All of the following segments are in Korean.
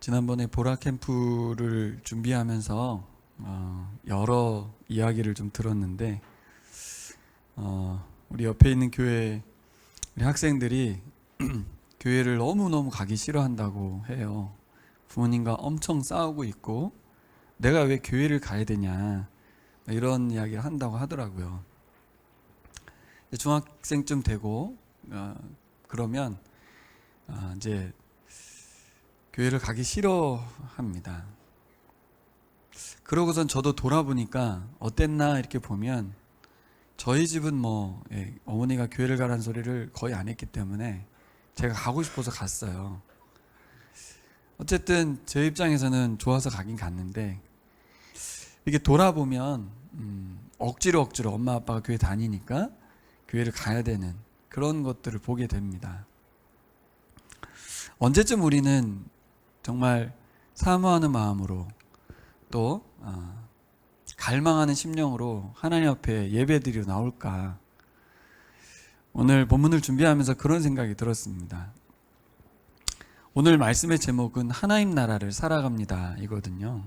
지난번에 보라 캠프를 준비하면서 여러 이야기를 좀 들었는데 우리 옆에 있는 교회 우리 학생들이 교회를 너무너무 가기 싫어한다고 해요. 부모님과 엄청 싸우고 있고 내가 왜 교회를 가야 되냐 이런 이야기를 한다고 하더라고요. 중학생쯤 되고 그러면 이제 교회를 가기 싫어합니다. 그러고선 저도 돌아보니까 어땠나 이렇게 보면 저희 집은 어머니가 교회를 가라는 소리를 거의 안 했기 때문에 제가 가고 싶어서 갔어요. 어쨌든 제 입장에서는 좋아서 가긴 갔는데 이게 돌아보면 억지로 엄마 아빠가 교회 다니니까 교회를 가야 되는 그런 것들을 보게 됩니다. 언제쯤 우리는 정말 사모하는 마음으로 또 갈망하는 심령으로 하나님 앞에 예배드리러 나올까? 오늘 본문을 준비하면서 그런 생각이 들었습니다. 오늘 말씀의 제목은 하나님 나라를 살아갑니다 이거든요.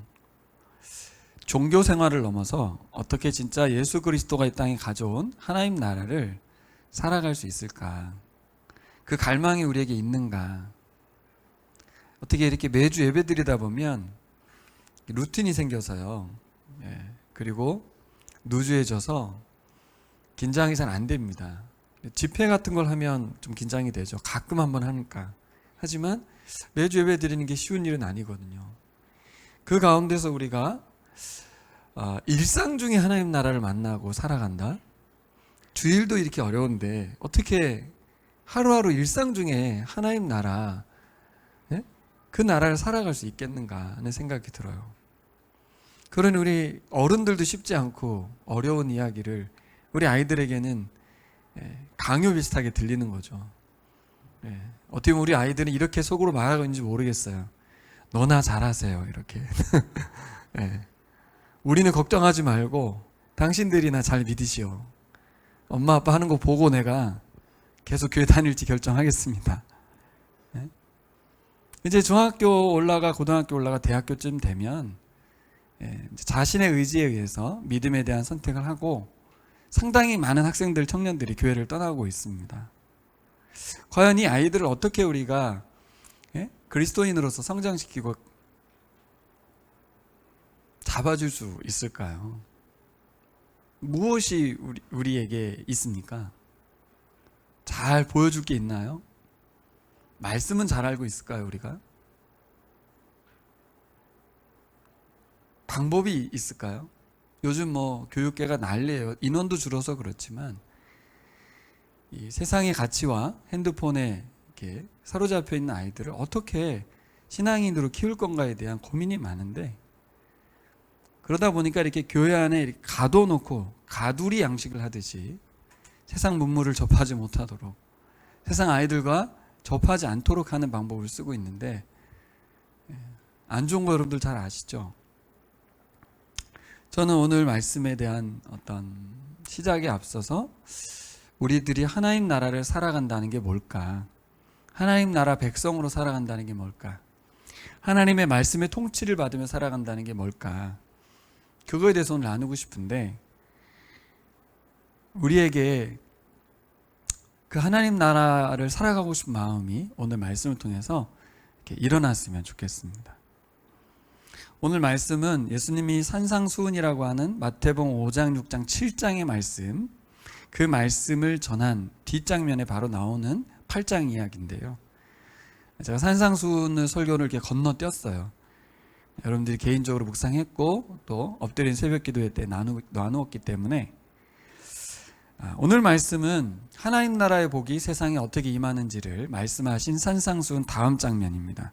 종교 생활을 넘어서 어떻게 진짜 예수 그리스도가 이 땅에 가져온 하나님 나라를 살아갈 수 있을까? 그 갈망이 우리에게 있는가? 어떻게 이렇게 매주 예배드리다 보면 루틴이 생겨서요. 그리고 누주해져서 긴장이 잘 안 됩니다. 집회 같은 걸 하면 좀 긴장이 되죠. 가끔 한번 하니까. 하지만 매주 예배드리는 게 쉬운 일은 아니거든요. 그 가운데서 우리가 일상 중에 하나님 나라를 만나고 살아간다? 주일도 이렇게 어려운데 어떻게 하루하루 일상 중에 하나님 나라 그 나라를 살아갈 수 있겠는가 하는 생각이 들어요. 그러니 우리 어른들도 쉽지 않고 어려운 이야기를 우리 아이들에게는 강요 비슷하게 들리는 거죠. 어떻게 보면 우리 아이들은 이렇게 속으로 말하고 있는지 모르겠어요. 너나 잘하세요 이렇게. 우리는 걱정하지 말고 당신들이나 잘 믿으시오. 엄마 아빠 하는 거 보고 내가 계속 교회 다닐지 결정하겠습니다. 이제 중학교 올라가 고등학교 올라가 대학교쯤 되면 자신의 의지에 의해서 믿음에 대한 선택을 하고 상당히 많은 학생들, 청년들이 교회를 떠나고 있습니다. 과연 이 아이들을 어떻게 우리가 그리스도인으로서 성장시키고 잡아줄 수 있을까요? 무엇이 우리에게 있습니까? 잘 보여줄 게 있나요? 말씀은 잘 알고 있을까요, 우리가? 방법이 있을까요? 요즘 교육계가 난리예요. 인원도 줄어서 그렇지만 이 세상의 가치와 핸드폰에 이렇게 사로잡혀 있는 아이들을 어떻게 신앙인으로 키울 건가에 대한 고민이 많은데 그러다 보니까 이렇게 교회 안에 이렇게 가둬놓고 가두리 양식을 하듯이 세상 문물을 접하지 못하도록 세상 아이들과 접하지 않도록 하는 방법을 쓰고 있는데 안 좋은 거 여러분들 잘 아시죠? 저는 오늘 말씀에 대한 어떤 시작에 앞서서 우리들이 하나님 나라를 살아간다는 게 뭘까? 하나님 나라 백성으로 살아간다는 게 뭘까? 하나님의 말씀의 통치를 받으며 살아간다는 게 뭘까? 그거에 대해서 오늘 나누고 싶은데 우리에게 그 하나님 나라를 살아가고 싶은 마음이 오늘 말씀을 통해서 이렇게 일어났으면 좋겠습니다. 오늘 말씀은 예수님이 산상수훈이라고 하는 마태복음 5장, 6장, 7장의 말씀, 그 말씀을 전한 뒷장면에 바로 나오는 8장 이야기인데요. 제가 산상수훈을 설교를 이렇게 건너뛰었어요. 여러분들이 개인적으로 묵상했고 또 엎드린 새벽 기도회 때 나누었기 때문에 오늘 말씀은 하나님 나라의 복이 세상에 어떻게 임하는지를 말씀하신 산상수훈 다음 장면입니다.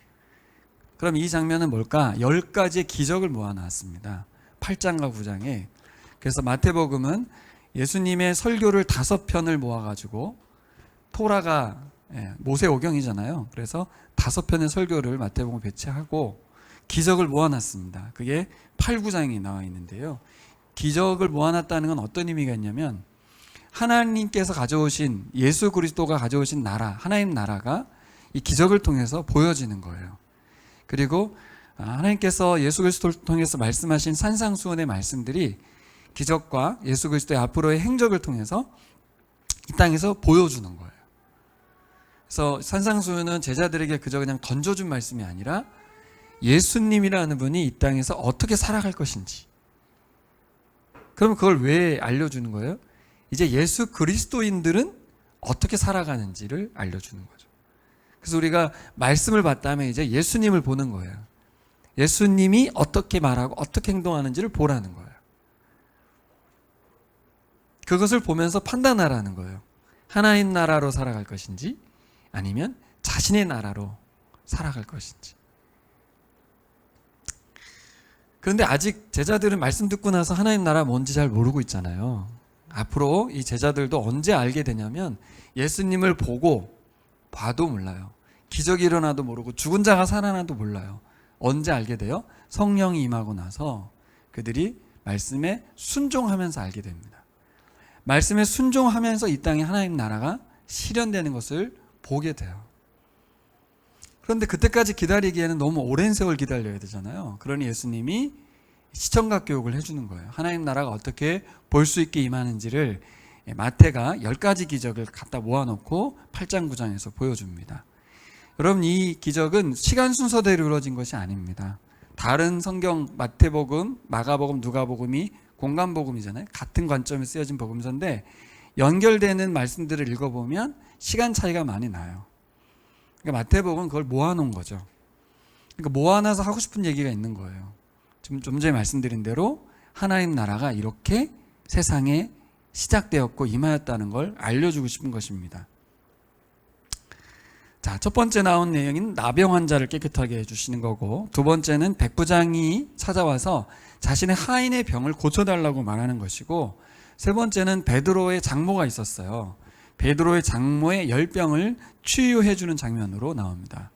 그럼 이 장면은 뭘까? 10가지의 기적을 모아놨습니다. 8장과 9장에. 그래서 마태복음은 예수님의 설교를 5편을 모아가지고 토라가 모세오경이잖아요. 그래서 5편의 설교를 마태복음에 배치하고 기적을 모아놨습니다. 그게 8, 9장에 나와 있는데요. 기적을 모아놨다는 건 어떤 의미가 있냐면 하나님께서 가져오신 예수 그리스도가 가져오신 나라, 하나님 나라가 이 기적을 통해서 보여지는 거예요. 그리고 하나님께서 예수 그리스도를 통해서 말씀하신 산상수훈의 말씀들이 기적과 예수 그리스도의 앞으로의 행적을 통해서 이 땅에서 보여주는 거예요. 그래서 산상수훈은 제자들에게 그저 그냥 던져준 말씀이 아니라 예수님이라는 분이 이 땅에서 어떻게 살아갈 것인지, 그러면 그걸 왜 알려주는 거예요? 이제 예수 그리스도인들은 어떻게 살아가는지를 알려주는 거죠. 그래서 우리가 말씀을 봤다면 이제 예수님을 보는 거예요. 예수님이 어떻게 말하고 어떻게 행동하는지를 보라는 거예요. 그것을 보면서 판단하라는 거예요. 하나님 나라로 살아갈 것인지 아니면 자신의 나라로 살아갈 것인지. 그런데 아직 제자들은 말씀 듣고 나서 하나님 나라 뭔지 잘 모르고 있잖아요. 앞으로 이 제자들도 언제 알게 되냐면 예수님을 보고 봐도 몰라요. 기적이 일어나도 모르고 죽은 자가 살아나도 몰라요. 언제 알게 돼요? 성령이 임하고 나서 그들이 말씀에 순종하면서 알게 됩니다. 말씀에 순종하면서 이 땅에 하나님 나라가 실현되는 것을 보게 돼요. 그런데 그때까지 기다리기에는 너무 오랜 세월 기다려야 되잖아요. 그러니 예수님이 시청각 교육을 해주는 거예요. 하나님 나라가 어떻게 볼 수 있게 임하는지를 마태가 10가지 기적을 갖다 모아놓고 8장 9장에서 보여줍니다. 여러분, 이 기적은 시간 순서대로 이루어진 것이 아닙니다. 다른 성경 마태복음, 마가복음, 누가복음이 공간복음이잖아요. 같은 관점에 쓰여진 복음서인데 연결되는 말씀들을 읽어보면 시간 차이가 많이 나요. 그러니까 마태복음은 그걸 모아놓은 거죠. 그러니까 모아놔서 하고 싶은 얘기가 있는 거예요. 좀 전에 말씀드린 대로 하나님 나라가 이렇게 세상에 시작되었고 임하였다는 걸 알려주고 싶은 것입니다. 자, 첫 번째 나온 내용인 나병 환자를 깨끗하게 해주시는 거고, 두 번째는 백부장이 찾아와서 자신의 하인의 병을 고쳐달라고 말하는 것이고, 세 번째는 베드로의 장모가 있었어요. 베드로의 장모의 열병을 치유해주는 장면으로 나옵니다.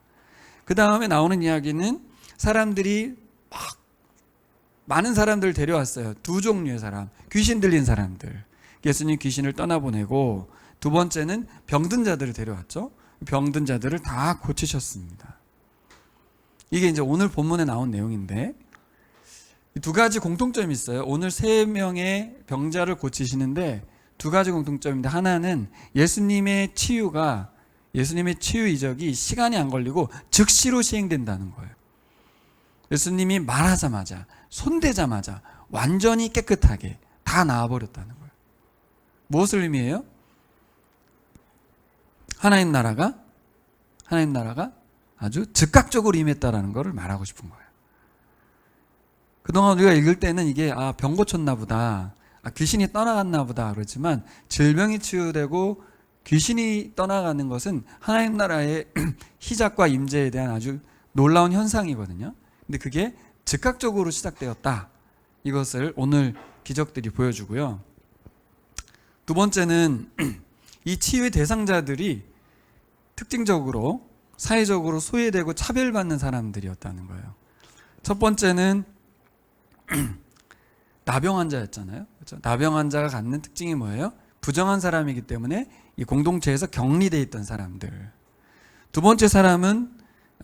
그 다음에 나오는 이야기는 사람들이 많은 사람들을 데려왔어요. 두 종류의 사람, 귀신 들린 사람들. 예수님 귀신을 떠나보내고, 두 번째는 병든 자들을 데려왔죠. 병든 자들을 다 고치셨습니다. 이게 이제 오늘 본문에 나온 내용인데, 두 가지 공통점이 있어요. 오늘 3명의 병자를 고치시는데 두 가지 공통점인데, 하나는 예수님의 치유 이적이 시간이 안 걸리고 즉시로 시행된다는 거예요. 예수님이 말하자마자, 손대자마자 완전히 깨끗하게 다 나아버렸다는 거예요. 무엇을 의미해요? 하나님 나라가 아주 즉각적으로 임했다라는 것을 말하고 싶은 거예요. 그동안 우리가 읽을 때는 이게 병 고쳤나 보다, 귀신이 떠나갔나 보다 그렇지만, 질병이 치유되고 귀신이 떠나가는 것은 하나님 나라의 시작과 임재에 대한 아주 놀라운 현상이거든요. 근데 그게 즉각적으로 시작되었다, 이것을 오늘 기적들이 보여주고요. 두 번째는 이 치유의 대상자들이 특징적으로 사회적으로 소외되고 차별받는 사람들이었다는 거예요. 첫 번째는 나병 환자였잖아요. 그렇죠? 나병 환자가 갖는 특징이 뭐예요? 부정한 사람이기 때문에 이 공동체에서 격리되어 있던 사람들. 두 번째 사람은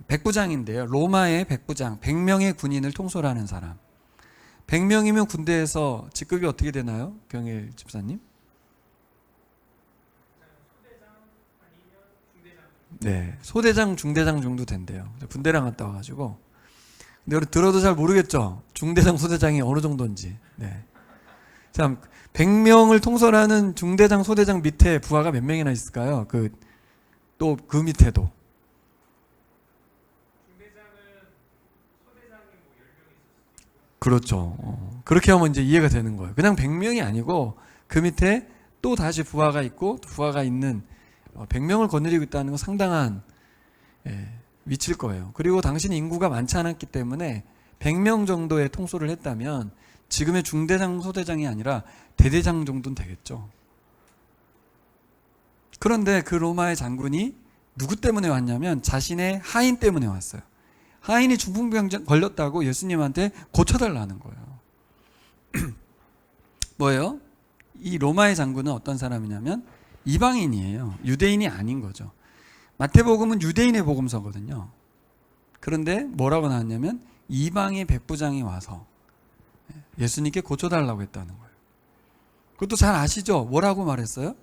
백부장인데요. 로마의 백부장, 100명의 군인을 통솔하는 사람. 100명이면 군대에서 직급이 어떻게 되나요? 경일 집사님? 네, 소대장, 중대장 정도 된대요. 군대랑 갔다 와가지고. 근데 우리 들어도 잘 모르겠죠? 중대장, 소대장이 어느 정도인지. 네. 참, 100명을 통솔하는 중대장, 소대장 밑에 부하가 몇 명이나 있을까요? 또 그 밑에도. 중대장은 소대장이 10명이 있을 수도 있고. 그렇죠. 그렇게 하면 이제 이해가 되는 거예요. 그냥 100명이 아니고 그 밑에 또 다시 부하가 있고, 부하가 있는 100명을 거느리고 있다는 건 상당한 위치일 거예요. 그리고 당신이 인구가 많지 않았기 때문에 100명 정도의 통솔을 했다면 지금의 중대장, 소대장이 아니라 대대장 정도는 되겠죠. 그런데 그 로마의 장군이 누구 때문에 왔냐면 자신의 하인 때문에 왔어요. 하인이 중풍병 걸렸다고 예수님한테 고쳐달라는 거예요. 뭐예요? 이 로마의 장군은 어떤 사람이냐면 이방인이에요. 유대인이 아닌 거죠. 마태복음은 유대인의 복음서거든요. 그런데 뭐라고 나왔냐면 이방의 백부장이 와서 예수님께 고쳐달라고 했다는 거예요. 그것도 잘 아시죠? 뭐라고 말했어요?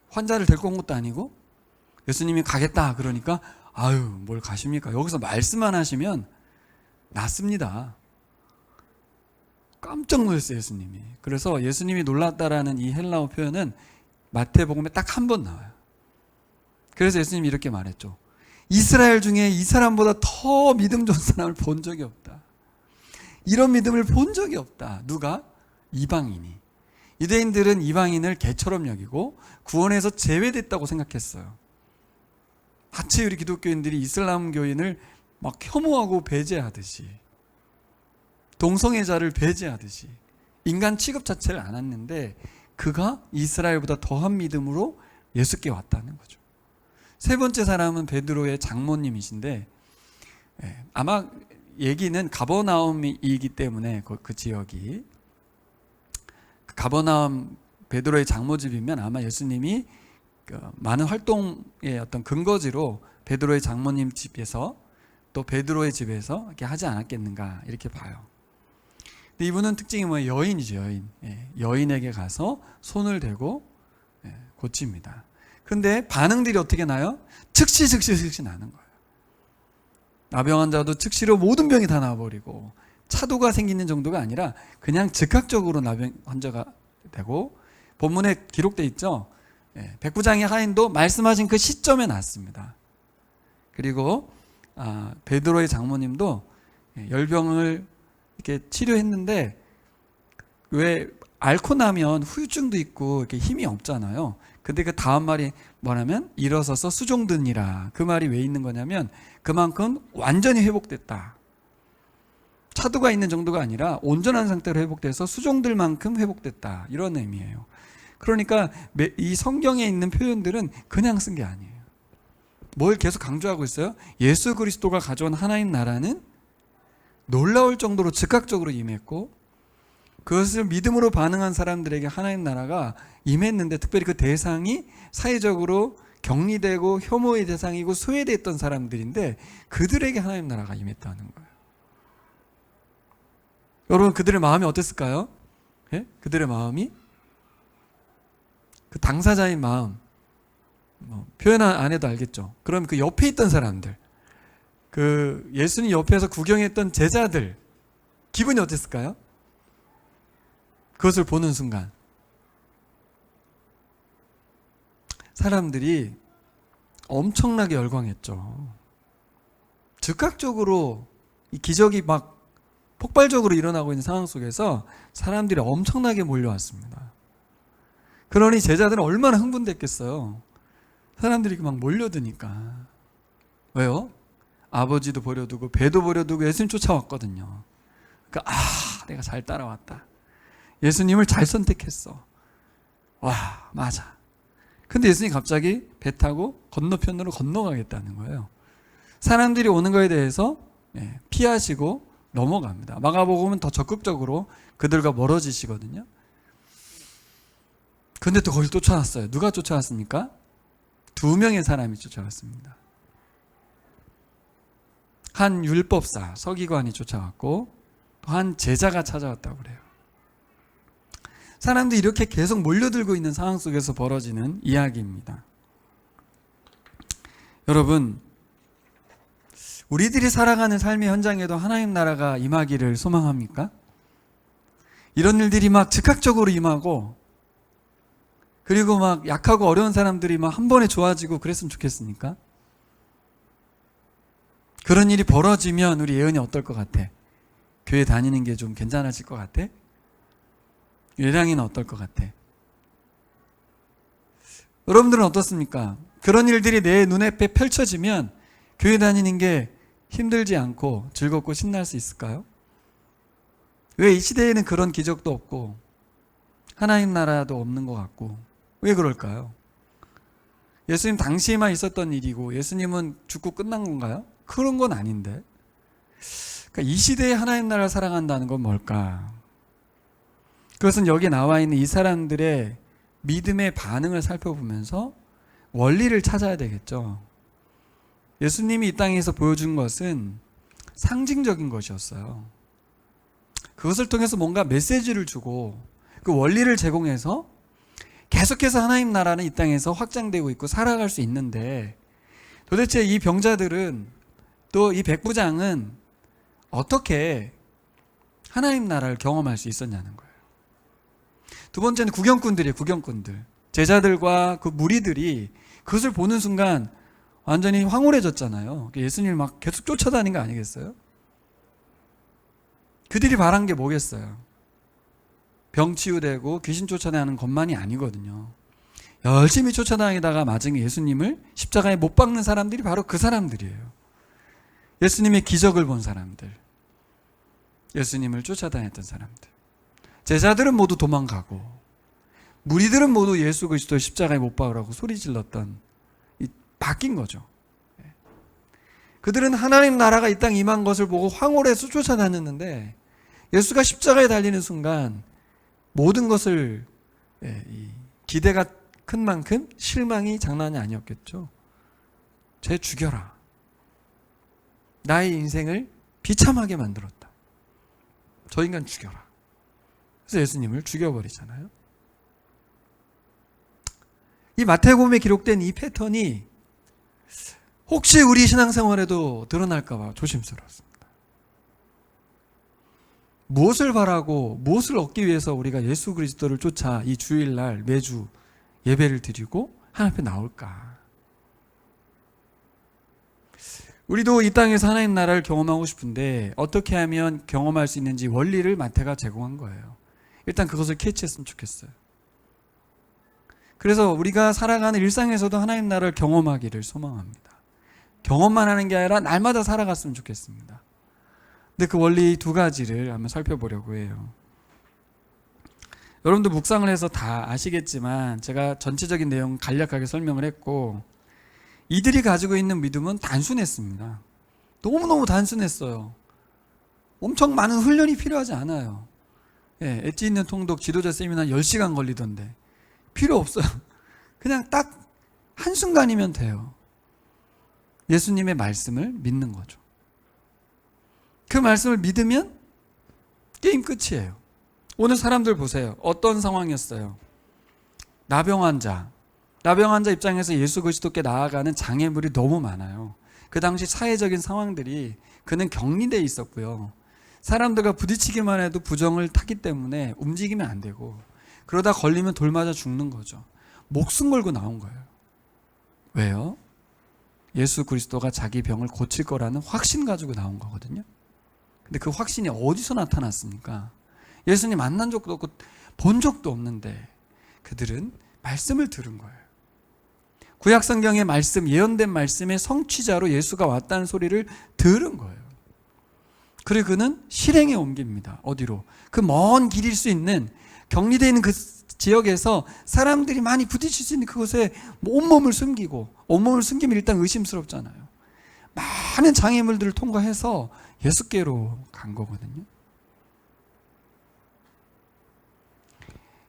환자를 데리고 온 것도 아니고 예수님이 가겠다 그러니까 아유 뭘 가십니까? 여기서 말씀만 하시면 낫습니다. 깜짝 놀랐어요 예수님이. 그래서 예수님이 놀랐다라는 이 헬라어 표현은 마태복음에 딱 한 번 나와요. 그래서 예수님이 이렇게 말했죠. 이스라엘 중에 이 사람보다 더 믿음 좋은 사람을 본 적이 없다. 이런 믿음을 본 적이 없다. 누가? 이방인이. 유대인들은 이방인을 개처럼 여기고 구원에서 제외됐다고 생각했어요. 마치 우리 기독교인들이 이슬람 교인을 막 혐오하고 배제하듯이, 동성애자를 배제하듯이 인간 취급 자체를 안 했는데 그가 이스라엘보다 더한 믿음으로 예수께 왔다는 거죠. 세 번째 사람은 베드로의 장모님이신데 아마 얘기는 가버나움이기 때문에 그 지역이 가버나움 베드로의 장모집이면 아마 예수님이 많은 활동의 어떤 근거지로 베드로의 장모님 집에서 또 베드로의 집에서 이렇게 하지 않았겠는가 이렇게 봐요. 근데 이분은 특징이 뭐예요? 여인이죠, 여인. 여인에게 가서 손을 대고 고칩니다. 근데 반응들이 어떻게 나요? 즉시 나는 거예요. 나병 환자도 즉시로 모든 병이 다 나와버리고 차도가 생기는 정도가 아니라 그냥 즉각적으로 나병 환자가 되고 본문에 기록되어 있죠. 백부장의 하인도 말씀하신 그 시점에 났습니다. 그리고 베드로의 장모님도 열병을 이렇게 치료했는데 왜 앓고 나면 후유증도 있고 이렇게 힘이 없잖아요. 근데 그 다음 말이 뭐냐면 일어서서 수종드니라. 그 말이 왜 있는 거냐면 그만큼 완전히 회복됐다. 차도가 있는 정도가 아니라 온전한 상태로 회복돼서 수종들 만큼 회복됐다. 이런 의미예요. 그러니까 이 성경에 있는 표현들은 그냥 쓴 게 아니에요. 뭘 계속 강조하고 있어요? 예수 그리스도가 가져온 하나님 나라는 놀라울 정도로 즉각적으로 임했고 그것을 믿음으로 반응한 사람들에게 하나님 나라가 임했는데 특별히 그 대상이 사회적으로 격리되고 혐오의 대상이고 소외됐던 사람들인데 그들에게 하나님 나라가 임했다는 거예요. 여러분 그들의 마음이 어땠을까요? 그들의 마음이 그 당사자의 마음 표현 안 해도 알겠죠. 그럼 그 옆에 있던 사람들 그 예수님 옆에서 구경했던 제자들 기분이 어땠을까요? 그것을 보는 순간 사람들이 엄청나게 열광했죠. 즉각적으로 이 기적이 막 폭발적으로 일어나고 있는 상황 속에서 사람들이 엄청나게 몰려왔습니다. 그러니 제자들은 얼마나 흥분됐겠어요. 사람들이 막 몰려드니까. 왜요? 아버지도 버려두고 배도 버려두고 예수님 쫓아왔거든요. 그러니까 내가 잘 따라왔다. 예수님을 잘 선택했어. 와, 맞아. 근데 예수님이 갑자기 배 타고 건너편으로 건너가겠다는 거예요. 사람들이 오는 거에 대해서 피하시고 넘어갑니다. 마가복음은 더 적극적으로 그들과 멀어지시거든요. 근데 또 거길 쫓아왔어요. 누가 쫓아왔습니까? 2명의 사람이 쫓아왔습니다. 한 율법사, 서기관이 쫓아왔고 또 한 제자가 찾아왔다고 그래요. 사람들이 이렇게 계속 몰려들고 있는 상황 속에서 벌어지는 이야기입니다. 여러분, 우리들이 살아가는 삶의 현장에도 하나님 나라가 임하기를 소망합니까? 이런 일들이 막 즉각적으로 임하고 그리고 막 약하고 어려운 사람들이 막 한 번에 좋아지고 그랬으면 좋겠습니까? 그런 일이 벌어지면 우리 예언이 어떨 것 같아? 교회 다니는 게 좀 괜찮아질 것 같아? 예량이는 어떨 것 같아? 여러분들은 어떻습니까? 그런 일들이 내 눈앞에 펼쳐지면 교회 다니는 게 힘들지 않고 즐겁고 신날 수 있을까요? 왜 이 시대에는 그런 기적도 없고 하나님 나라도 없는 것 같고 왜 그럴까요? 예수님 당시에만 있었던 일이고 예수님은 죽고 끝난 건가요? 그런 건 아닌데. 그러니까 이 시대에 하나님 나라를 사랑한다는 건 뭘까? 그것은 여기 나와 있는 이 사람들의 믿음의 반응을 살펴보면서 원리를 찾아야 되겠죠. 예수님이 이 땅에서 보여준 것은 상징적인 것이었어요. 그것을 통해서 뭔가 메시지를 주고 그 원리를 제공해서 계속해서 하나님 나라는 이 땅에서 확장되고 있고 살아갈 수 있는데, 도대체 이 병자들은, 또 이 백부장은 어떻게 하나님 나라를 경험할 수 있었냐는 거예요. 두 번째는 구경꾼들이에요. 구경꾼들. 제자들과 그 무리들이 그것을 보는 순간 완전히 황홀해졌잖아요. 예수님을 막 계속 쫓아다닌 거 아니겠어요? 그들이 바란 게 뭐겠어요? 병 치유되고 귀신 쫓아내는 것만이 아니거든요. 열심히 쫓아다니다가 마지막에 예수님을 십자가에 못 박는 사람들이 바로 그 사람들이에요. 예수님의 기적을 본 사람들, 예수님을 쫓아다녔던 사람들. 제자들은 모두 도망가고 무리들은 모두 예수 그리스도 십자가에 못 박으라고 소리 질렀던, 바뀐 거죠. 그들은 하나님 나라가 이 땅에 임한 것을 보고 황홀해서 쫓아다녔는데, 예수가 십자가에 달리는 순간 모든 것을, 기대가 큰 만큼 실망이 장난이 아니었겠죠. 쟤 죽여라. 나의 인생을 비참하게 만들었다. 저 인간 죽여라. 그래서 예수님을 죽여버리잖아요. 이 마태복음에 기록된 이 패턴이 혹시 우리 신앙생활에도 드러날까 봐 조심스럽습니다. 무엇을 바라고 무엇을 얻기 위해서 우리가 예수 그리스도를 쫓아 이 주일날 매주 예배를 드리고 하나님 앞에 나올까? 우리도 이 땅에서 하나님 나라를 경험하고 싶은데 어떻게 하면 경험할 수 있는지 원리를 마태가 제공한 거예요. 일단 그것을 캐치했으면 좋겠어요. 그래서 우리가 살아가는 일상에서도 하나님 나라를 경험하기를 소망합니다. 경험만 하는 게 아니라 날마다 살아갔으면 좋겠습니다. 근데 그 원리 두 가지를 한번 살펴보려고 해요. 여러분도 묵상을 해서 다 아시겠지만 제가 전체적인 내용 간략하게 설명을 했고, 이들이 가지고 있는 믿음은 단순했습니다. 너무너무 단순했어요. 엄청 많은 훈련이 필요하지 않아요. 엣지 있는 통독 지도자 세미나 10시간 걸리던데 필요 없어요. 그냥 딱 한순간이면 돼요. 예수님의 말씀을 믿는 거죠. 그 말씀을 믿으면 게임 끝이에요. 오늘 사람들 보세요. 어떤 상황이었어요? 나병 환자 입장에서 예수 그리스도께 나아가는 장애물이 너무 많아요. 그 당시 사회적인 상황들이 그는 격리되어 있었고요. 사람들과 부딪히기만 해도 부정을 타기 때문에 움직이면 안 되고, 그러다 걸리면 돌 맞아 죽는 거죠. 목숨 걸고 나온 거예요. 왜요? 예수 그리스도가 자기 병을 고칠 거라는 확신 가지고 나온 거거든요. 근데 그 확신이 어디서 나타났습니까? 예수님 만난 적도 없고 본 적도 없는데 그들은 말씀을 들은 거예요. 구약 성경의 말씀, 예언된 말씀의 성취자로 예수가 왔다는 소리를 들은 거예요. 그리고 그는 실행에 옮깁니다. 어디로? 그 먼 길일 수 있는, 격리되어 있는 그 지역에서 사람들이 많이 부딪힐 수 있는 그곳에 온몸을 숨기고, 온몸을 숨기면 일단 의심스럽잖아요. 많은 장애물들을 통과해서 예수께로 간 거거든요.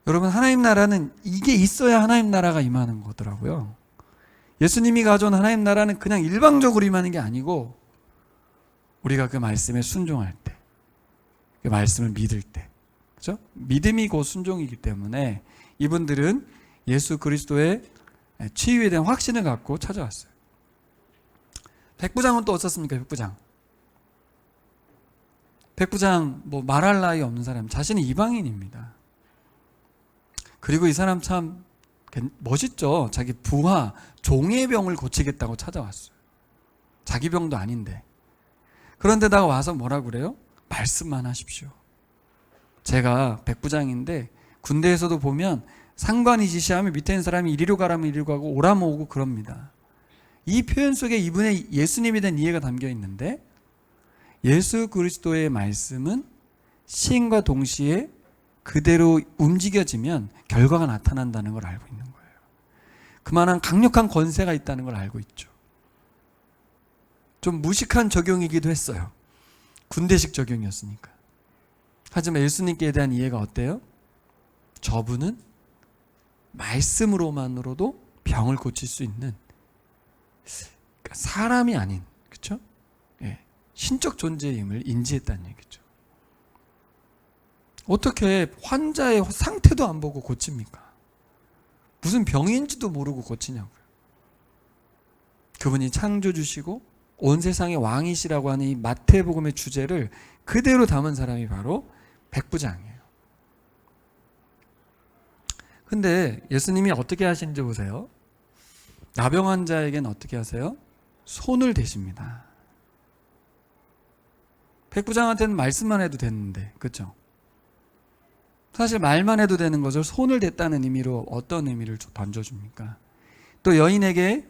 여러분, 하나님 나라는 이게 있어야 하나님 나라가 임하는 거더라고요. 예수님이 가져온 하나님 나라는 그냥 일방적으로 임하는 게 아니고, 우리가 그 말씀에 순종할 때, 그 말씀을 믿을 때, 그렇죠? 믿음이 곧 순종이기 때문에 이분들은 예수 그리스도의 치유에 대한 확신을 갖고 찾아왔어요. 백부장은 또 어떻습니까? 백부장 뭐 말할 나위 없는 사람, 자신은 이방인입니다. 그리고 이 사람 참 멋있죠. 자기 부하 종의 병을 고치겠다고 찾아왔어요. 자기 병도 아닌데. 그런데다가 와서 뭐라 그래요? 말씀만 하십시오. 제가 백부장인데 군대에서도 보면 상관이 지시하면 밑에 있는 사람이 이리로 가라면 이리로 가고 오라면 오고 그럽니다. 이 표현 속에 이분의 예수님에 대한 이해가 담겨 있는데, 예수 그리스도의 말씀은 시인과 동시에 그대로 움직여지면 결과가 나타난다는 걸 알고 있는 거예요. 그만한 강력한 권세가 있다는 걸 알고 있죠. 좀 무식한 적용이기도 했어요. 군대식 적용이었으니까. 하지만 예수님께 대한 이해가 어때요? 저분은 말씀으로만으로도 병을 고칠 수 있는 사람이 아닌, 그렇죠? 예, 신적 존재임을 인지했다는 얘기죠. 어떻게 환자의 상태도 안 보고 고칩니까? 무슨 병인지도 모르고 고치냐고요. 그분이 창조주시고 온 세상의 왕이시라고 하는 이 마태복음의 주제를 그대로 담은 사람이 바로 백부장이에요. 근데 예수님이 어떻게 하시는지 보세요. 나병 환자에게는 어떻게 하세요? 손을 대십니다. 백부장한테는 말씀만 해도 됐는데, 그렇죠? 사실 말만 해도 되는 것을 손을 댔다는 의미로 어떤 의미를 던져줍니까? 또 여인에게,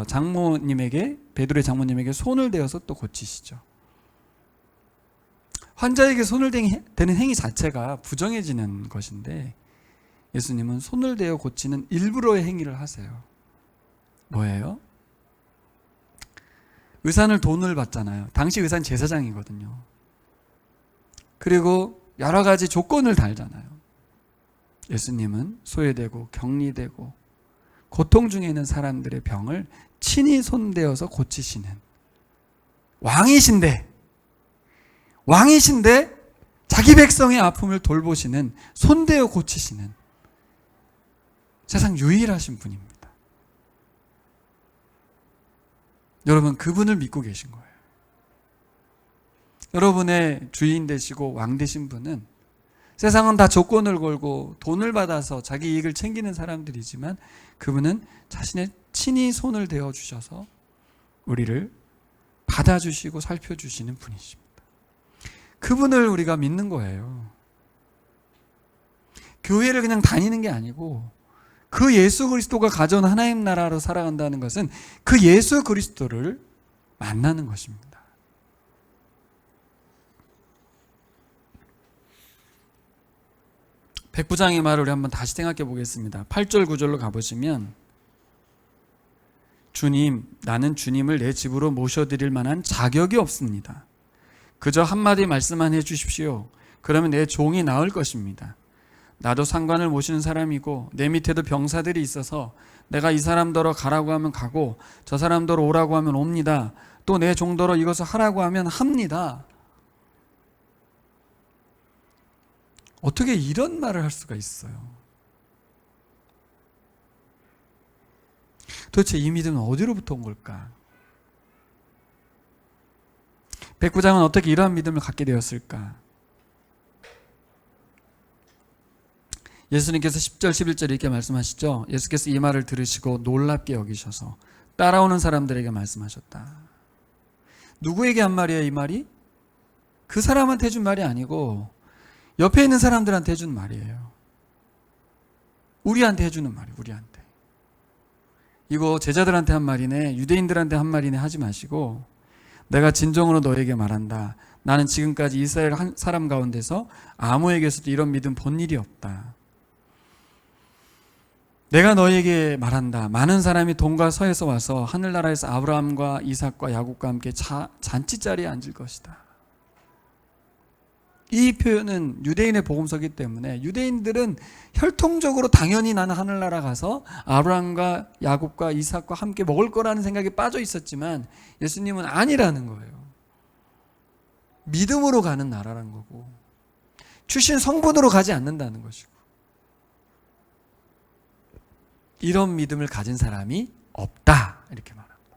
장모님에게, 베드로의 장모님에게 손을 대어서 또 고치시죠. 환자에게 손을 대는 행위 자체가 부정해지는 것인데 예수님은 손을 대어 고치는 일부러의 행위를 하세요. 뭐예요? 의사는 돈을 받잖아요. 당시 의사는 제사장이거든요. 그리고 여러 가지 조건을 달잖아요. 예수님은 소외되고 격리되고 고통 중에 있는 사람들의 병을 친히 손대어서 고치시는 왕이신데 자기 백성의 아픔을 돌보시는, 손대어 고치시는 세상 유일하신 분입니다. 여러분, 그분을 믿고 계신 거예요. 여러분의 주인 되시고 왕 되신 분은 세상은 다 조건을 걸고 돈을 받아서 자기 이익을 챙기는 사람들이지만 그분은 자신의 친히 손을 대어 주셔서 우리를 받아주시고 살펴주시는 분이십니다. 그분을 우리가 믿는 거예요. 교회를 그냥 다니는 게 아니고 그 예수 그리스도가 가져온 하나님 나라로 살아간다는 것은 그 예수 그리스도를 만나는 것입니다. 백부장의 말을 우리 한번 다시 생각해 보겠습니다. 8절 9절로 가보시면 주님, 나는 주님을 내 집으로 모셔드릴 만한 자격이 없습니다. 그저 한마디 말씀만 해주십시오. 그러면 내 종이 나을 것입니다. 나도 상관을 모시는 사람이고 내 밑에도 병사들이 있어서 내가 이 사람더러 가라고 하면 가고 저 사람더러 오라고 하면 옵니다. 또 내 종더러 이것을 하라고 하면 합니다. 어떻게 이런 말을 할 수가 있어요? 도대체 이 믿음은 어디로부터 온 걸까? 백부장은 어떻게 이러한 믿음을 갖게 되었을까? 예수님께서 10절 11절 이렇게 말씀하시죠. 예수께서 이 말을 들으시고 놀랍게 여기셔서 따라오는 사람들에게 말씀하셨다. 누구에게 한 말이에요, 이 말이? 그 사람한테 해준 말이 아니고 옆에 있는 사람들한테 해준 말이에요. 우리한테 해주는 말이에요. 우리한테. 이거 제자들한테 한 말이네, 유대인들한테 한 말이네 하지 마시고 내가 진정으로 너에게 말한다. 나는 지금까지 이스라엘 한 사람 가운데서 아무에게서도 이런 믿음 본 일이 없다. 내가 너에게 말한다. 많은 사람이 동과 서에서 와서 하늘나라에서 아브라함과 이삭과 야곱과 함께 잔치자리에 앉을 것이다. 이 표현은 유대인의 복음서이기 때문에 유대인들은 혈통적으로 당연히 나는 하늘나라 가서 아브라함과 야곱과 이삭과 함께 먹을 거라는 생각에 빠져 있었지만 예수님은 아니라는 거예요. 믿음으로 가는 나라라는 거고 출신 성분으로 가지 않는다는 것이고 이런 믿음을 가진 사람이 없다 이렇게 말합니다.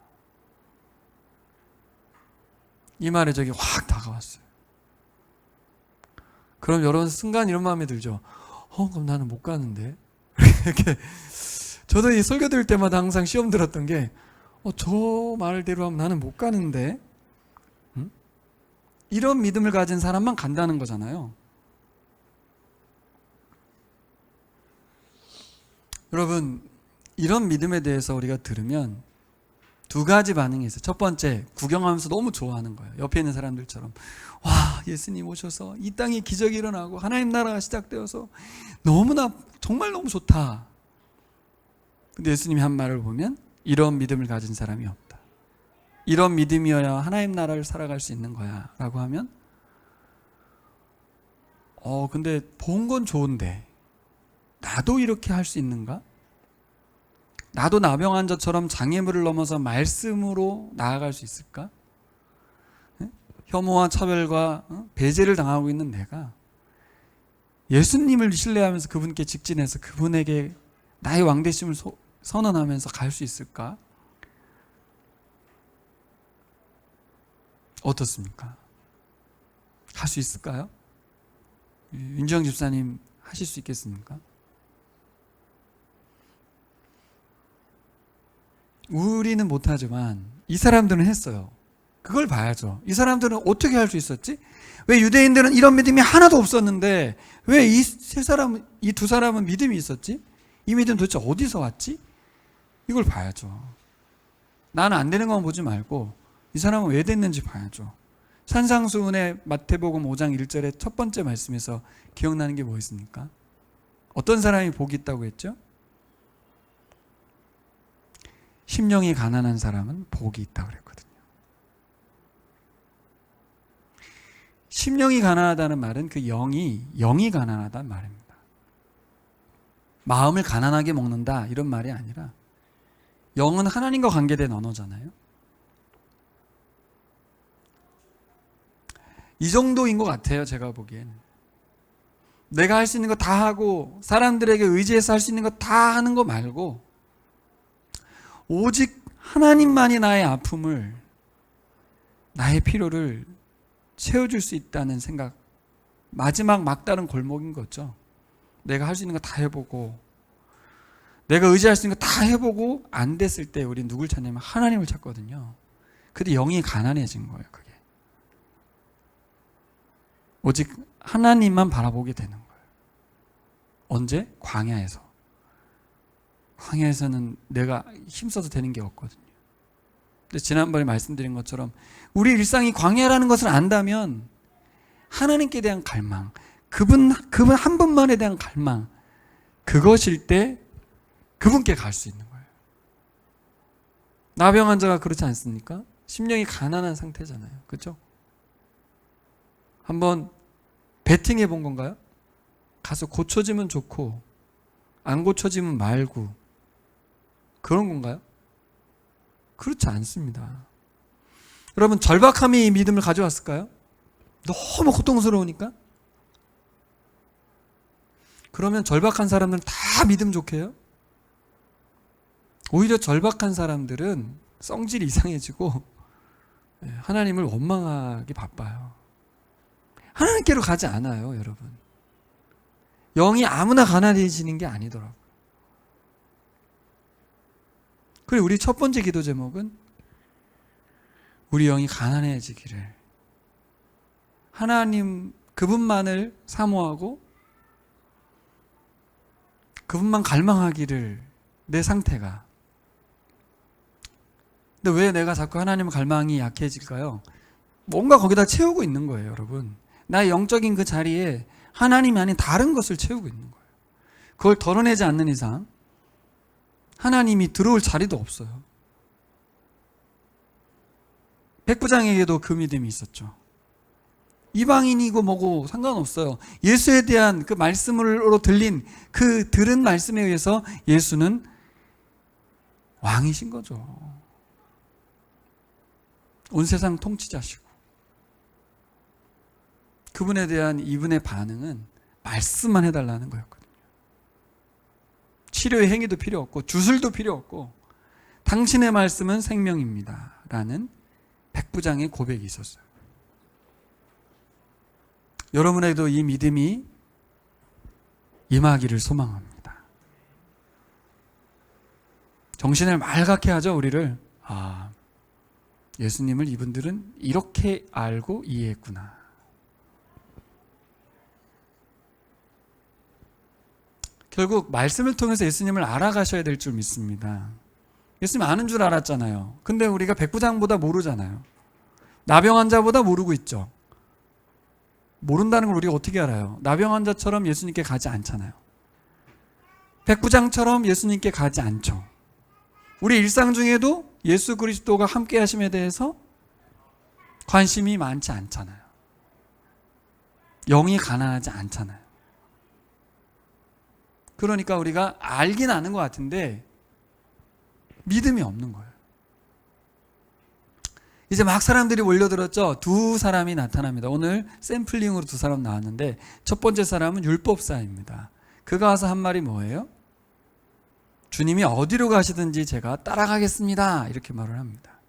이 말에 저기 확 다가왔어요. 그럼 여러분 순간 이런 마음이 들죠. 그럼 나는 못 가는데. 이렇게 저도 이 설교 들을 때마다 항상 시험 들었던 게 저 말대로 하면 나는 못 가는데. 응? 이런 믿음을 가진 사람만 간다는 거잖아요. 여러분, 이런 믿음에 대해서 우리가 들으면 두 가지 반응이 있어요. 첫 번째, 구경하면서 너무 좋아하는 거예요. 옆에 있는 사람들처럼. 와, 예수님 오셔서 이 땅에 기적이 일어나고 하나님 나라가 시작되어서 너무나 정말 너무 좋다. 근데 예수님이 한 말을 보면 이런 믿음을 가진 사람이 없다. 이런 믿음이어야 하나님 나라를 살아갈 수 있는 거야 라고 하면 근데 본 건 좋은데 나도 이렇게 할 수 있는가? 나도 나병 환자처럼 장애물을 넘어서 말씀으로 나아갈 수 있을까? 혐오와 차별과 배제를 당하고 있는 내가 예수님을 신뢰하면서 그분께 직진해서 그분에게 나의 왕되심을 선언하면서 갈 수 있을까? 어떻습니까? 할 수 있을까요? 윤지영 집사님 하실 수 있겠습니까? 우리는 못하지만 이 사람들은 했어요. 그걸 봐야죠. 이 사람들은 어떻게 할 수 있었지? 왜 유대인들은 이런 믿음이 하나도 없었는데 왜 이 두 사람은 믿음이 있었지? 이 믿음 도대체 어디서 왔지? 이걸 봐야죠. 나는 안 되는 것만 보지 말고 이 사람은 왜 됐는지 봐야죠. 산상수훈의 마태복음 5장 1절의 첫 번째 말씀에서 기억나는 게 뭐 있습니까? 어떤 사람이 복이 있다고 했죠? 심령이 가난한 사람은 복이 있다고 그랬거든요. 심령이 가난하다는 말은 그 영이 가난하다는 말입니다. 마음을 가난하게 먹는다 이런 말이 아니라 영은 하나님과 관계된 언어잖아요. 이 정도인 것 같아요. 제가 보기엔 내가 할 수 있는 거 다 하고 사람들에게 의지해서 할 수 있는 거 다 하는 거 말고 오직 하나님만이 나의 아픔을 나의 필요를 채워줄 수 있다는 생각, 마지막 막다른 골목인 거죠. 내가 할 수 있는 거 다 해보고 내가 의지할 수 있는 거 다 해보고 안 됐을 때 우리 누굴 찾냐면 하나님을 찾거든요. 근데 영이 가난해진 거예요. 그게 오직 하나님만 바라보게 되는 거예요. 언제? 광야에서는 내가 힘써도 되는 게 없거든요. 근데 지난번에 말씀드린 것처럼 우리 일상이 광야라는 것을 안다면 하나님께 대한 갈망, 그분 한 분만에 대한 갈망, 그것일 때 그분께 갈 수 있는 거예요. 나병 환자가 그렇지 않습니까? 심령이 가난한 상태잖아요. 그렇죠? 한번 베팅해 본 건가요? 가서 고쳐지면 좋고 안 고쳐지면 말고 그런 건가요? 그렇지 않습니다. 여러분, 절박함이 이 믿음을 가져왔을까요? 너무 고통스러우니까? 그러면 절박한 사람들은 다 믿음 좋게 해요? 오히려 절박한 사람들은 성질이 이상해지고 하나님을 원망하기 바빠요. 하나님께로 가지 않아요, 여러분. 영이 아무나 가난해지는 게 아니더라고요. 그리고 우리 첫 번째 기도 제목은 우리 영이 가난해지기를, 하나님 그분만을 사모하고 그분만 갈망하기를, 내 상태가. 근데 왜 내가 자꾸 하나님의 갈망이 약해질까요? 뭔가 거기다 채우고 있는 거예요, 여러분. 나의 영적인 그 자리에 하나님이 아닌 다른 것을 채우고 있는 거예요. 그걸 덜어내지 않는 이상 하나님이 들어올 자리도 없어요. 백부장에게도 그 믿음이 있었죠. 이방인이고 뭐고 상관없어요. 예수에 대한 그 말씀으로 들린 그 들은 말씀에 의해서 예수는 왕이신 거죠. 온 세상 통치자시고. 그분에 대한 이분의 반응은 말씀만 해달라는 거였거든요. 치료의 행위도 필요 없고 주술도 필요 없고 당신의 말씀은 생명입니다 라는 백부장의 고백이 있었어요. 여러분에게도 이 믿음이 임하기를 소망합니다. 정신을 맑게 하죠, 우리를. 예수님을 이분들은 이렇게 알고 이해했구나. 결국 말씀을 통해서 예수님을 알아가셔야 될 줄 믿습니다. 예수님 아는 줄 알았잖아요. 근데 우리가 백부장보다 모르잖아요. 나병 환자보다 모르고 있죠. 모른다는 걸 우리가 어떻게 알아요? 나병 환자처럼 예수님께 가지 않잖아요. 백부장처럼 예수님께 가지 않죠. 우리 일상 중에도 예수 그리스도가 함께 하심에 대해서 관심이 많지 않잖아요. 영이 가난하지 않잖아요. 그러니까 우리가 알긴 아는 것 같은데 믿음이 없는 거예요. 이제 막 사람들이 몰려들었죠. 두 사람이 나타납니다. 오늘 샘플링으로 두 사람 나왔는데 첫 번째 사람은 율법사입니다. 그가 와서 한 말이 뭐예요? 주님이 어디로 가시든지 제가 따라가겠습니다. 이렇게 말을 합니다.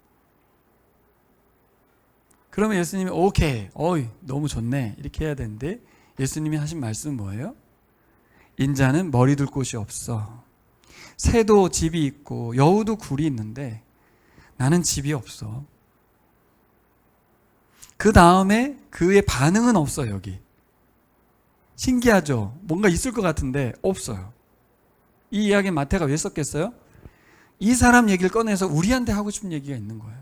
그러면 예수님이 오케이, 어이, 너무 좋네. 이렇게 해야 되는데 예수님이 하신 말씀은 뭐예요? 인자는 머리 둘 곳이 없어. 새도 집이 있고 여우도 굴이 있는데 나는 집이 없어. 그 다음에 그의 반응은 없어요. 여기 신기하죠? 뭔가 있을 것 같은데 없어요. 이 이야기 마태가 왜 썼겠어요? 이 사람 얘기를 꺼내서 우리한테 하고 싶은 얘기가 있는 거예요.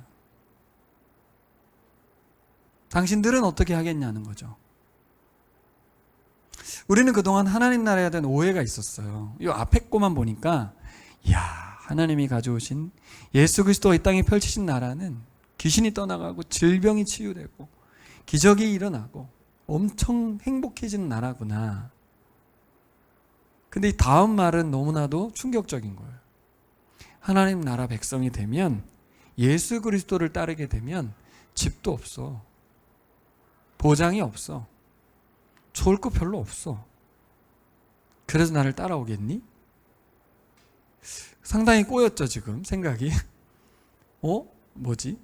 당신들은 어떻게 하겠냐는 거죠. 우리는 그동안 하나님 나라에 대한 오해가 있었어요. 이 앞에 거만 보니까 이야, 하나님이 가져오신 예수 그리스도가 이 땅에 펼치신 나라는 귀신이 떠나가고 질병이 치유되고 기적이 일어나고 엄청 행복해지는 나라구나. 근데 이 다음 말은 너무나도 충격적인 거예요. 하나님 나라 백성이 되면, 예수 그리스도를 따르게 되면 집도 없어. 보장이 없어. 좋을 거 별로 없어. 그래서 나를 따라오겠니? 상당히 꼬였죠, 지금 생각이. 뭐지?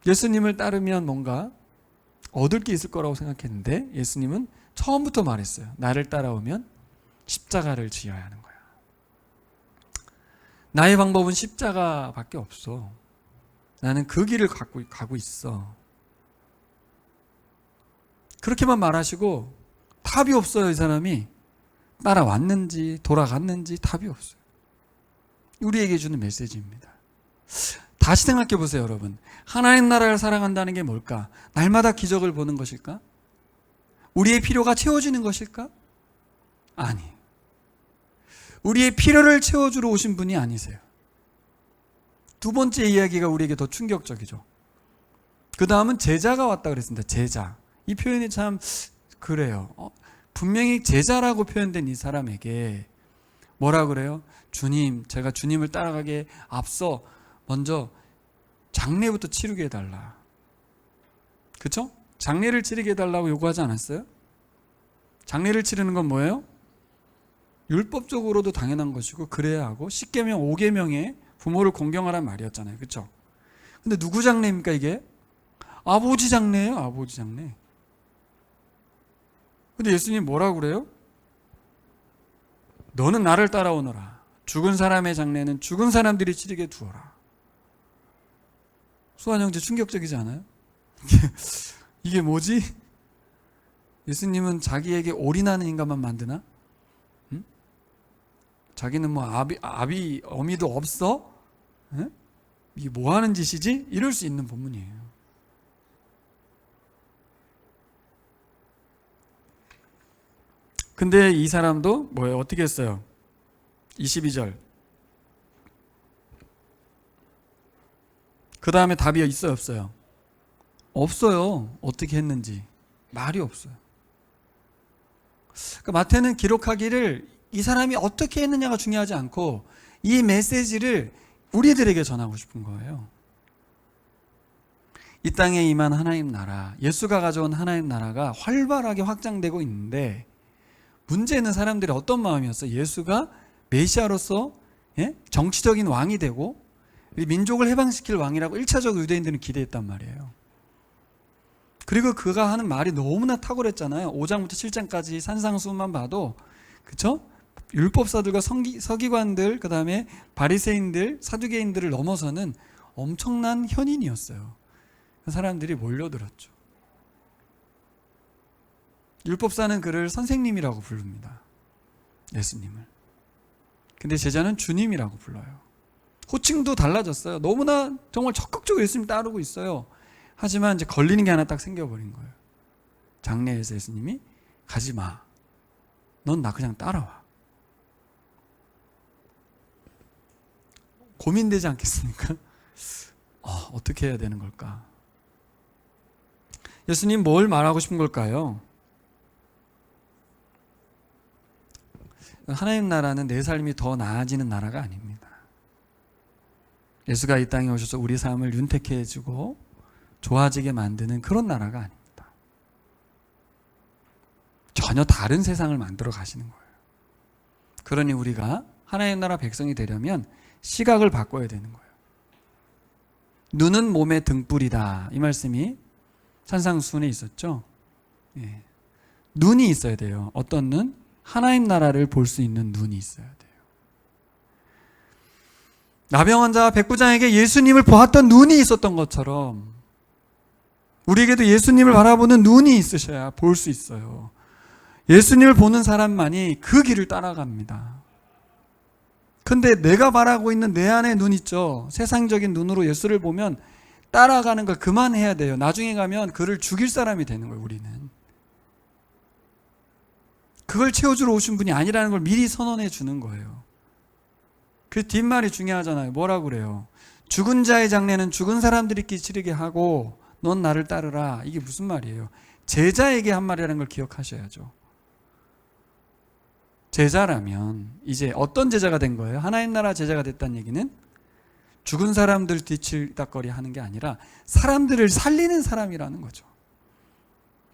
예수님을 따르면 뭔가 얻을 게 있을 거라고 생각했는데 예수님은 처음부터 말했어요. 나를 따라오면 십자가를 지어야 하는 거야. 나의 방법은 십자가밖에 없어. 나는 그 길을 가고 있어. 그렇게만 말하시고 답이 없어요. 이 사람이 따라왔는지 돌아갔는지 답이 없어요. 우리에게 주는 메시지입니다. 다시 생각해 보세요, 여러분. 하나님 나라를 사랑한다는 게 뭘까? 날마다 기적을 보는 것일까? 우리의 필요가 채워지는 것일까? 아니. 우리의 필요를 채워주러 오신 분이 아니세요. 두 번째 이야기가 우리에게 더 충격적이죠. 그 다음은 제자가 왔다 그랬습니다. 제자. 이 표현이 참 그래요. 분명히 제자라고 표현된 이 사람에게 뭐라 그래요? 주님, 제가 주님을 따라가기에 앞서 먼저 장례부터 치르게 해달라. 그렇죠? 장례를 치르게 해달라고 요구하지 않았어요? 장례를 치르는 건 뭐예요? 율법적으로도 당연한 것이고 그래야 하고 10계명 5계명에 부모를 공경하라는 말이었잖아요. 그렇죠? 근데 누구 장례입니까 이게? 아버지 장례예요. 아버지 장례. 근데 예수님 뭐라고 그래요? 너는 나를 따라오너라. 죽은 사람의 장례는 죽은 사람들이 치르게 두어라. 수환 형제 충격적이지 않아요? 이게 뭐지? 예수님은 자기에게 올인하는 인간만 만드나? 응? 자기는 뭐 어미도 없어? 응? 이게 뭐 하는 짓이지? 이럴 수 있는 본문이에요. 근데 이 사람도 뭐예요? 어떻게 했어요? 22절. 그 다음에 답이 있어요? 없어요? 없어요. 어떻게 했는지. 말이 없어요. 그러니까 마태는 기록하기를 이 사람이 어떻게 했느냐가 중요하지 않고 이 메시지를 우리들에게 전하고 싶은 거예요. 이 땅에 임한 하나님 나라, 예수가 가져온 하나님 나라가 활발하게 확장되고 있는데 문제는 사람들이 어떤 마음이었어요? 예수가 메시아로서 정치적인 왕이 되고 민족을 해방시킬 왕이라고 1차적으로 유대인들은 기대했단 말이에요. 그리고 그가 하는 말이 너무나 탁월했잖아요. 5장부터 7장까지 산상수훈만 봐도, 그쵸? 율법사들과 서기관들, 그 다음에 바리새인들, 사두개인들을 넘어서는 엄청난 현인이었어요. 사람들이 몰려들었죠. 율법사는 그를 선생님이라고 부릅니다. 예수님을. 근데 제자는 주님이라고 불러요. 호칭도 달라졌어요. 너무나 정말 적극적으로 예수님 따르고 있어요. 하지만 이제 걸리는 게 하나 딱 생겨버린 거예요. 장례에서 예수님이 가지 마. 넌 나 그냥 따라와. 고민되지 않겠습니까? 어떻게 해야 되는 걸까? 예수님 뭘 말하고 싶은 걸까요? 하나님 나라는 내 삶이 더 나아지는 나라가 아닙니다. 예수가 이 땅에 오셔서 우리 삶을 윤택해 해주고 좋아지게 만드는 그런 나라가 아닙니다. 전혀 다른 세상을 만들어 가시는 거예요. 그러니 우리가 하나님 나라 백성이 되려면 시각을 바꿔야 되는 거예요. 눈은 몸의 등불이다. 이 말씀이 산상수훈에 있었죠. 예. 눈이 있어야 돼요. 어떤 눈? 하나님 나라를 볼 수 있는 눈이 있어야 돼요. 나병 환자와 백부장에게 예수님을 보았던 눈이 있었던 것처럼 우리에게도 예수님을 바라보는 눈이 있으셔야 볼 수 있어요. 예수님을 보는 사람만이 그 길을 따라갑니다. 근데 내가 바라고 있는 내 안의 눈 있죠. 세상적인 눈으로 예수를 보면 따라가는 걸 그만해야 돼요. 나중에 가면 그를 죽일 사람이 되는 거예요, 우리는. 그걸 채워주러 오신 분이 아니라는 걸 미리 선언해 주는 거예요. 그 뒷말이 중요하잖아요. 뭐라고 그래요? 죽은 자의 장례는 죽은 사람들끼리 치르게 하고 넌 나를 따르라. 이게 무슨 말이에요? 제자에게 한 말이라는 걸 기억하셔야죠. 제자라면 이제 어떤 제자가 된 거예요? 하나님 나라 제자가 됐다는 얘기는 죽은 사람들 뒤치다거리 하는 게 아니라 사람들을 살리는 사람이라는 거죠.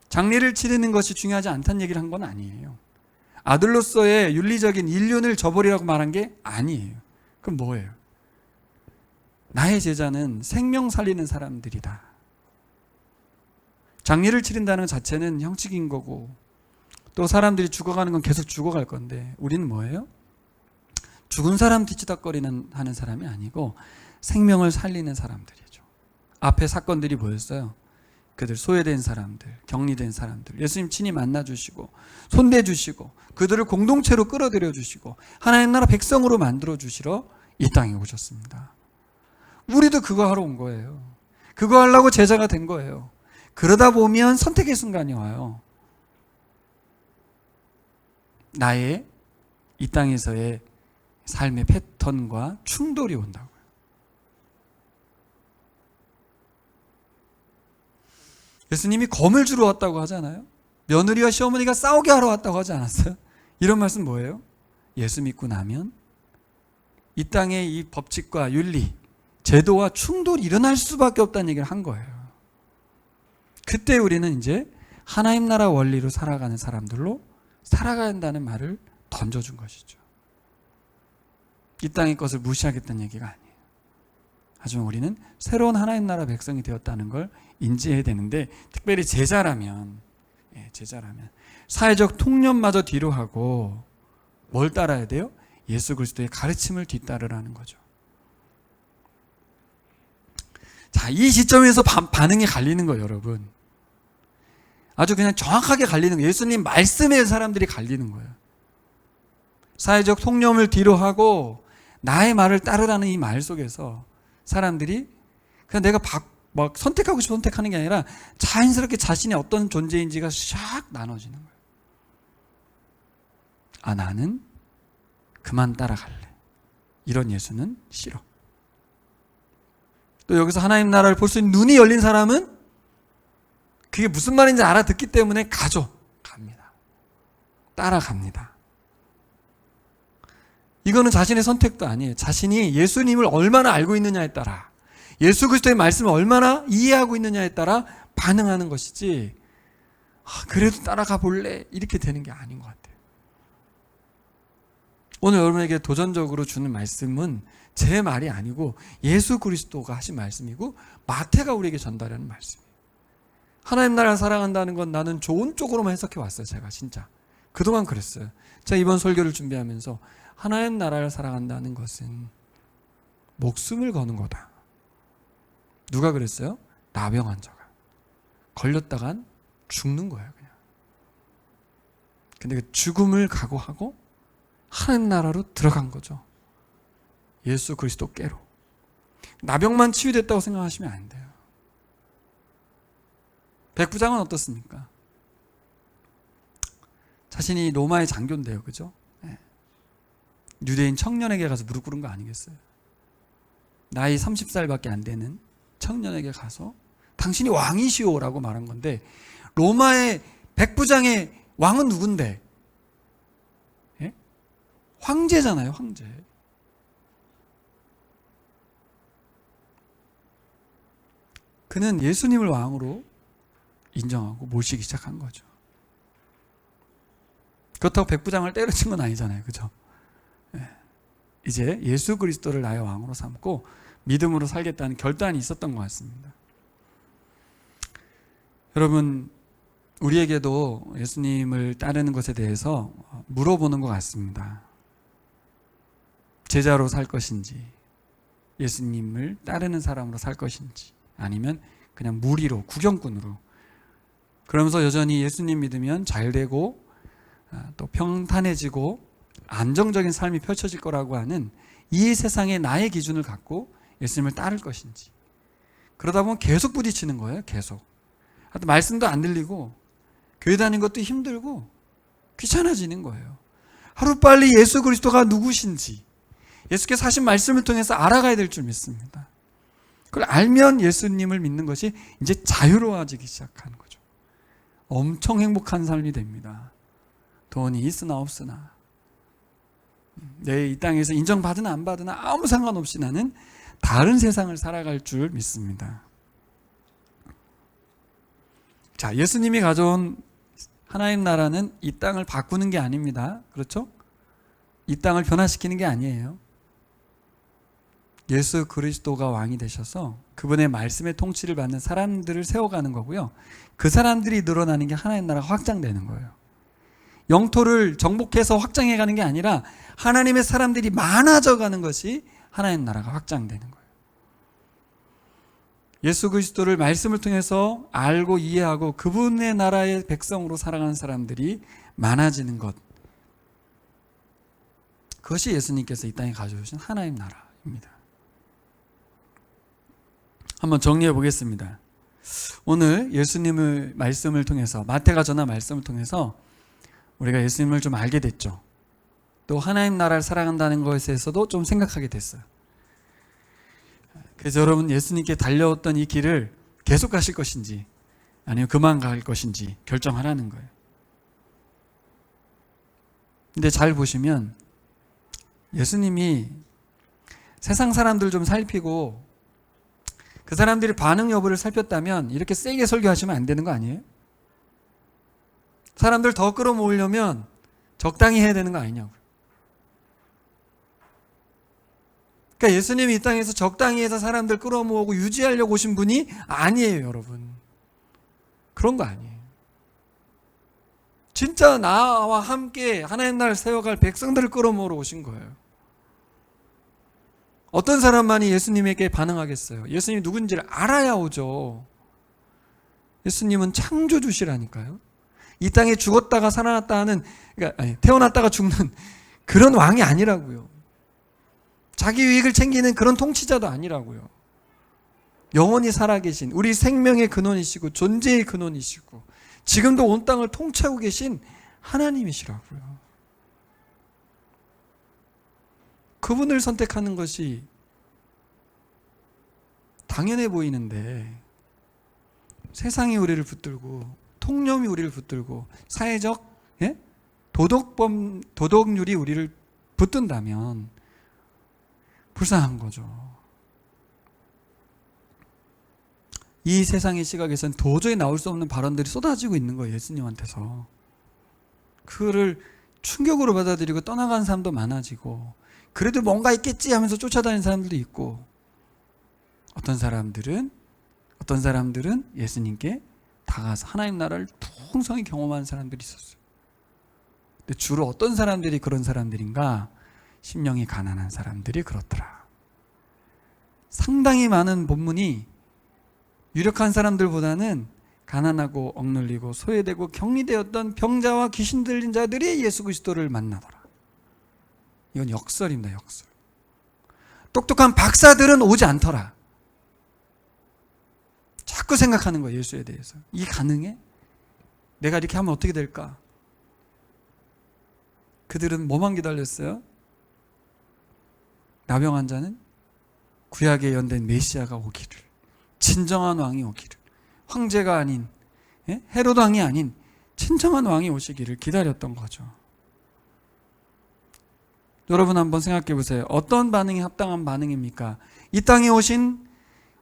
장례를 치르는 것이 중요하지 않다는 얘기를 한 건 아니에요. 아들로서의 윤리적인 인륜을 저버리라고 말한 게 아니에요. 그럼 뭐예요? 나의 제자는 생명 살리는 사람들이다. 장례를 치른다는 것 자체는 형식인 거고 또 사람들이 죽어가는 건 계속 죽어갈 건데 우리는 뭐예요? 죽은 사람 뒤치다거리는 하는 사람이 아니고 생명을 살리는 사람들이죠. 앞에 사건들이 뭐였어요? 그들 소외된 사람들, 격리된 사람들 예수님 친히 만나주시고 손대주시고 그들을 공동체로 끌어들여 주시고 하나님 나라 백성으로 만들어 주시러 이 땅에 오셨습니다. 우리도 그거 하러 온 거예요. 그거 하려고 제자가 된 거예요. 그러다 보면 선택의 순간이 와요. 나의 이 땅에서의 삶의 패턴과 충돌이 온다고요. 예수님이 검을 주러 왔다고 하잖아요. 며느리와 시어머니가 싸우게 하러 왔다고 하지 않았어요? 이런 말씀 뭐예요? 예수 믿고 나면 이 땅의 이 법칙과 윤리, 제도와 충돌이 일어날 수밖에 없다는 얘기를 한 거예요. 그때 우리는 이제 하나님 나라 원리로 살아가는 사람들로 살아가야 한다는 말을 던져준 것이죠. 이 땅의 것을 무시하겠다는 얘기가 아니에요. 하지만 우리는 새로운 하나님 나라 백성이 되었다는 걸 인지해야 되는데 특별히 제자라면 사회적 통념마저 뒤로 하고 뭘 따라야 돼요? 예수 그리스도의 가르침을 뒤따르라는 거죠. 자, 이 시점에서 반응이 갈리는 거예요, 여러분. 아주 그냥 정확하게 갈리는 거예요. 예수님 말씀에 사람들이 갈리는 거예요. 사회적 통념을 뒤로 하고 나의 말을 따르라는 이 말 속에서 사람들이 그냥 내가 막 선택하고 싶어 선택하는 게 아니라 자연스럽게 자신이 어떤 존재인지가 샥 나눠지는 거예요. 아, 나는 그만 따라갈래. 이런 예수는 싫어. 또 여기서 하나님 나라를 볼 수 있는 눈이 열린 사람은 그게 무슨 말인지 알아듣기 때문에 갑니다. 따라갑니다. 이거는 자신의 선택도 아니에요. 자신이 예수님을 얼마나 알고 있느냐에 따라 예수 그리스도의 말씀을 얼마나 이해하고 있느냐에 따라 반응하는 것이지 그래도 따라가 볼래 이렇게 되는 게 아닌 것 같아요. 오늘 여러분에게 도전적으로 주는 말씀은 제 말이 아니고 예수 그리스도가 하신 말씀이고 마태가 우리에게 전달하는 말씀이에요. 하나님 나라를 사랑한다는 건 나는 좋은 쪽으로만 해석해 왔어요. 제가 진짜 그동안 그랬어요. 제가 이번 설교를 준비하면서 하나님 나라를 사랑한다는 것은 목숨을 거는 거다. 누가 그랬어요? 나병 환자가 걸렸다간 죽는 거예요, 그냥. 근데 그 죽음을 각오하고 하나님 나라로 들어간 거죠. 예수 그리스도께로. 나병만 치유됐다고 생각하시면 안 돼요. 백부장은 어떻습니까? 자신이 로마의 장교인데요, 그죠? 네. 유대인 청년에게 가서 무릎 꿇은 거 아니겠어요? 나이 30살밖에 안 되는 청년에게 가서 당신이 왕이시오라고 말한 건데 로마의 백부장의 왕은 누군데? 예? 황제잖아요, 황제. 그는 예수님을 왕으로 인정하고 모시기 시작한 거죠. 그렇다고 백부장을 때려친 건 아니잖아요. 그죠? 이제 예수 그리스도를 나의 왕으로 삼고 믿음으로 살겠다는 결단이 있었던 것 같습니다. 여러분, 우리에게도 예수님을 따르는 것에 대해서 물어보는 것 같습니다. 제자로 살 것인지, 예수님을 따르는 사람으로 살 것인지, 아니면 그냥 무리로, 구경꾼으로. 그러면서 여전히 예수님 믿으면 잘되고 또 평탄해지고 안정적인 삶이 펼쳐질 거라고 하는 이 세상의 나의 기준을 갖고 예수님을 따를 것인지. 그러다 보면 계속 부딪히는 거예요. 계속. 하여튼 말씀도 안 들리고 교회 다니는 것도 힘들고 귀찮아지는 거예요. 하루빨리 예수 그리스도가 누구신지, 예수께서 하신 말씀을 통해서 알아가야 될 줄 믿습니다. 그걸 알면 예수님을 믿는 것이 이제 자유로워지기 시작하는 거죠. 엄청 행복한 삶이 됩니다. 돈이 있으나 없으나, 내 이 땅에서 인정받으나 안 받으나 아무 상관없이 나는 다른 세상을 살아갈 줄 믿습니다. 자, 예수님이 가져온 하나님 나라는 이 땅을 바꾸는 게 아닙니다. 그렇죠? 이 땅을 변화시키는 게 아니에요. 예수 그리스도가 왕이 되셔서 그분의 말씀의 통치를 받는 사람들을 세워가는 거고요. 그 사람들이 늘어나는 게 하나님 나라가 확장되는 거예요. 영토를 정복해서 확장해가는 게 아니라 하나님의 사람들이 많아져가는 것이 하나님 나라가 확장되는 거예요. 예수 그리스도를 말씀을 통해서 알고 이해하고 그분의 나라의 백성으로 살아가는 사람들이 많아지는 것, 그것이 예수님께서 이 땅에 가져오신 하나님 나라입니다. 한번 정리해 보겠습니다. 오늘 예수님의 말씀을 통해서, 마태가 전한 말씀을 통해서 우리가 예수님을 좀 알게 됐죠. 또 하나님 나라를 살아간다는 것에 대해서도 좀 생각하게 됐어요. 그래서 여러분, 예수님께 달려왔던 이 길을 계속 가실 것인지 아니면 그만 갈 것인지 결정하라는 거예요. 근데 잘 보시면 예수님이 세상 사람들 좀 살피고 그 사람들이 반응 여부를 살폈다면 이렇게 세게 설교하시면 안 되는 거 아니에요? 사람들 더 끌어모으려면 적당히 해야 되는 거 아니냐고요. 그러니까 예수님이 이 땅에서 적당히 해서 사람들 끌어모으고 유지하려고 오신 분이 아니에요, 여러분. 그런 거 아니에요. 진짜 나와 함께 하나님 나라를 세워갈 백성들을 끌어모으러 오신 거예요. 어떤 사람만이 예수님에게 반응하겠어요? 예수님이 누군지를 알아야 오죠. 예수님은 창조주시라니까요. 이 땅에 죽었다가 살아났다 하는, 그러니까 태어났다가 죽는 그런 왕이 아니라고요. 자기 유익을 챙기는 그런 통치자도 아니라고요. 영원히 살아계신 우리 생명의 근원이시고 존재의 근원이시고 지금도 온 땅을 통치하고 계신 하나님이시라고요. 그분을 선택하는 것이 당연해 보이는데 세상이 우리를 붙들고 통념이 우리를 붙들고 사회적 도덕률이 우리를 붙든다면 불쌍한 거죠. 이 세상의 시각에서는 도저히 나올 수 없는 발언들이 쏟아지고 있는 거예요. 예수님한테서. 그거를 충격으로 받아들이고 떠나가는 사람도 많아지고 그래도 뭔가 있겠지 하면서 쫓아다니는 사람들도 있고 어떤 사람들은 예수님께 다가가서 하나님 나라를 풍성히 경험하는 사람들이 있었어요. 근데 주로 어떤 사람들이 그런 사람들인가? 심령이 가난한 사람들이 그렇더라. 상당히 많은 본문이 유력한 사람들보다는 가난하고 억눌리고 소외되고 격리되었던 병자와 귀신 들린 자들이 예수 그리스도를 만나더라. 이건 역설입니다. 역설. 똑똑한 박사들은 오지 않더라. 자꾸 생각하는 거예요. 예수에 대해서. 이 가능해? 내가 이렇게 하면 어떻게 될까? 그들은 뭐만 기다렸어요? 나병 환자는 구약에 연된 메시아가 오기를, 진정한 왕이 오기를, 황제가 아닌 헤롯 왕이 아닌 진정한 왕이 오시기를 기다렸던 거죠. 여러분 한번 생각해 보세요. 어떤 반응이 합당한 반응입니까? 이 땅에 오신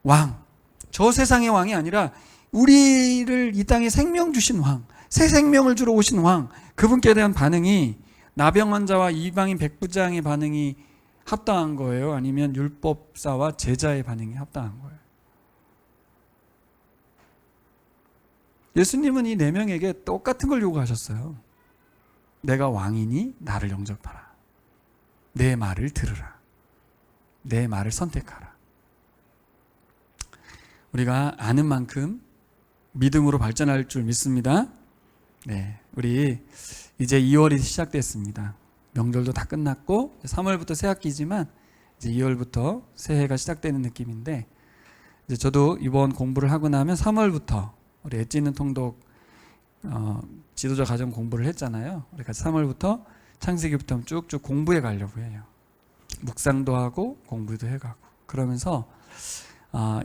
왕, 저 세상의 왕이 아니라 우리를 이 땅에 생명 주신 왕, 새 생명을 주러 오신 왕, 그분께 대한 반응이 나병 환자와 이방인 백부장의 반응이 합당한 거예요? 아니면 율법사와 제자의 반응이 합당한 거예요? 예수님은 이 4명에게 똑같은 걸 요구하셨어요. 내가 왕이니 나를 영접하라. 내 말을 들으라. 내 말을 선택하라. 우리가 아는 만큼 믿음으로 발전할 줄 믿습니다. 네, 우리 이제 2월이 시작됐습니다. 명절도 다 끝났고 3월부터 새 학기지만 이제 2월부터 새해가 시작되는 느낌인데, 이제 저도 이번 공부를 하고 나면 3월부터 우리 엣지 있는 통독 지도자 과정 공부를 했잖아요. 우리 같이 3월부터 창세기부터 쭉쭉 공부해 가려고 해요. 묵상도 하고 공부도 해가고, 그러면서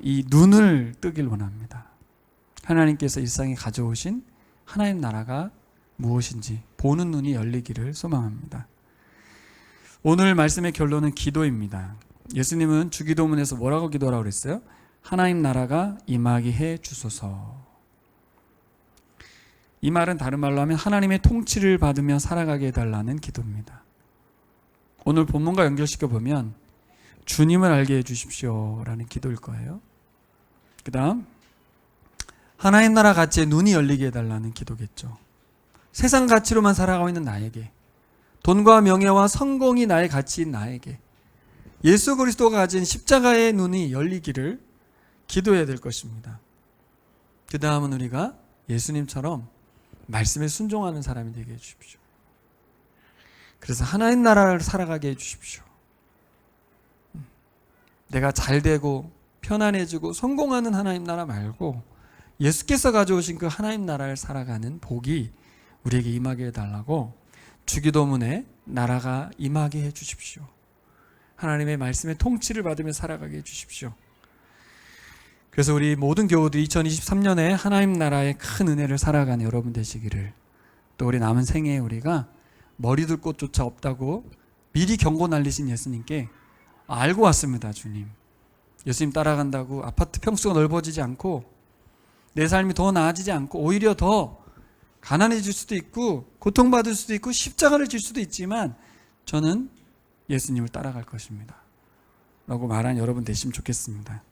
이 눈을 뜨길 원합니다. 하나님께서 일상에 가져오신 하나님 나라가 무엇인지 보는 눈이 열리기를 소망합니다. 오늘 말씀의 결론은 기도입니다. 예수님은 주기도문에서 뭐라고 기도하라고 그랬어요? 하나님 나라가 임하게 해 주소서. 이 말은 다른 말로 하면 하나님의 통치를 받으며 살아가게 해달라는 기도입니다. 오늘 본문과 연결시켜 보면 주님을 알게 해주십시오 라는 기도일 거예요. 그 다음 하나님 나라 가치에 눈이 열리게 해달라는 기도겠죠. 세상 가치로만 살아가고 있는 나에게, 돈과 명예와 성공이 나의 가치인 나에게 예수 그리스도가 가진 십자가의 눈이 열리기를 기도해야 될 것입니다. 그 다음은 우리가 예수님처럼 말씀에 순종하는 사람이 되게 해주십시오. 그래서 하나님 나라를 살아가게 해주십시오. 내가 잘되고 편안해지고 성공하는 하나님 나라 말고 예수께서 가져오신 그 하나님 나라를 살아가는 복이 우리에게 임하게 해달라고 주기도문에 나라가 임하게 해주십시오. 하나님의 말씀의 통치를 받으며 살아가게 해주십시오. 그래서 우리 모든 교우들 2023년에 하나님 나라의 큰 은혜를 살아가는 여러분 되시기를, 또 우리 남은 생애에 우리가 머리둘 곳조차 없다고 미리 경고 날리신 예수님께 알고 왔습니다. 주님, 예수님 따라간다고 아파트 평수가 넓어지지 않고 내 삶이 더 나아지지 않고 오히려 더 가난해질 수도 있고 고통받을 수도 있고 십자가를 질 수도 있지만 저는 예수님을 따라갈 것입니다 라고 말한 여러분 되시면 좋겠습니다.